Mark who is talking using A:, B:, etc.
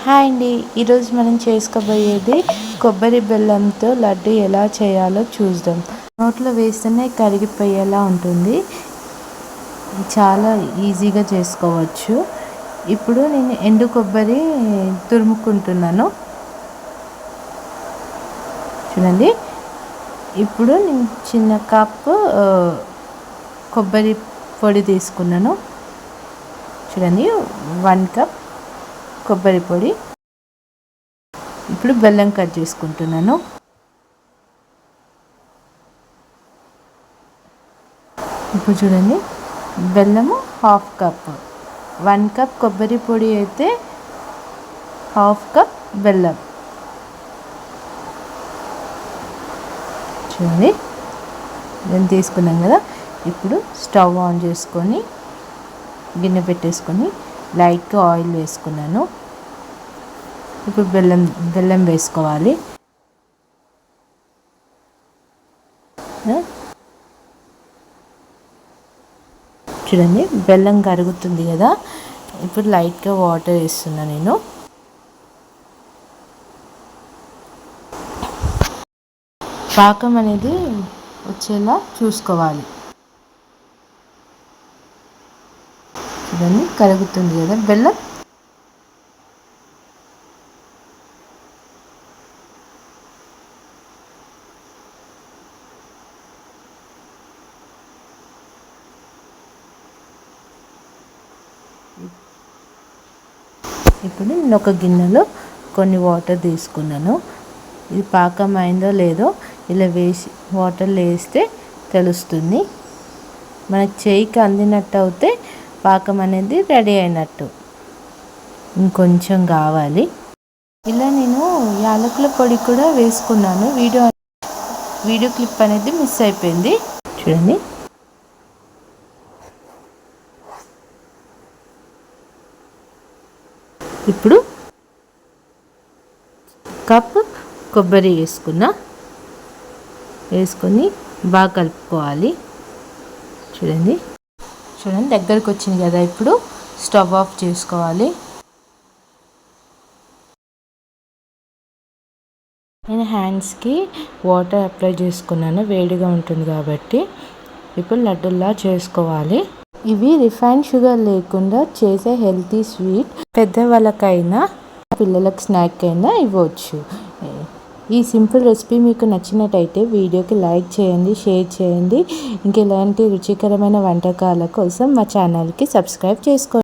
A: Hi అండి, ఈరోజు మనం చేసుకోబోయేది కొబ్బరి బెల్లంతో లడ్డు ఎలా చేయాలో చూద్దాం. నోట్లో వేస్తేనే కరిగిపోయేలా ఉంటుంది. చాలా ఈజీగా చేసుకోవచ్చు. ఇప్పుడు నేను ఎండు కొబ్బరి తురుముకుంటున్నాను చూడండి. ఇప్పుడు నేను చిన్న కప్పు కొబ్బరి పొడి తీసుకున్నాను చూడండి. 1 కప్ కొబ్బరి పొడి. ఇప్పుడు బెల్లం కట్ చేసుకుంటున్నాను. ఇప్పుడు చూడండి, బెల్లము 1/2 కప్. 1 కప్ కొబ్బరి పొడి అయితే 1/2 కప్ బెల్లం చూడండి. బెల్లం తీసుకున్నాం కదా. ఇప్పుడు స్టవ్ ఆన్ చేసుకొని గిన్నె పెట్టేసుకొని లైట్గా ఆయిల్ వేసుకున్నాను. ఇప్పుడు బెల్లం వేసుకోవాలి. చూడండి, బెల్లం కరుగుతుంది కదా. ఇప్పుడు లైట్గా వాటర్ వేస్తున్నా నేను. పాకం అనేది వచ్చేలా చూసుకోవాలి. చూడండి, కరుగుతుంది కదా బెల్లం. ఇప్పుడు నేను ఒక గిన్నెలో కొన్ని వాటర్ తీసుకున్నాను. ఇది పాకం అయిందో లేదో ఇలా వేసి వాటర్లో వేస్తే తెలుస్తుంది. మనకి చేయికి అందినట్టు అయితే పాకం అనేది రెడీ అయినట్టు. ఇంకొంచెం కావాలి. ఇలా నేను యాలకుల పొడి కూడా వేసుకున్నాను. వీడియో క్లిప్ అనేది మిస్ అయిపోయింది చూడండి. ఇప్పుడు కప్ కొబ్బరి వేసుకొని బాగా కలుపుకోవాలి. చూడండి దగ్గరకు వచ్చింది కదా. ఇప్పుడు స్టవ్ ఆఫ్ చేసుకోవాలి. నేను హ్యాండ్స్కి వాటర్ అప్లై చేసుకున్నాను, వేడిగా ఉంటుంది కాబట్టి. ఇప్పుడు లడ్డూలా చేసుకోవాలి. ఇవి రిఫైన్డ్ షుగర్ లేకుండా చేసే హెల్తీ స్వీట్. పెద్దవాళ్ళకైనా పిల్లలకు స్నాక్ అయినా ఇవ్వచ్చు. ఈ సింపుల్ రెసిపీ మీకు నచ్చినట్టయితే వీడియోకి లైక్ చేయండి, షేర్ చేయండి. ఇంకెలాంటి రుచికరమైన వంటకాల కోసం మా ఛానల్కి సబ్స్క్రైబ్ చేసుకోండి.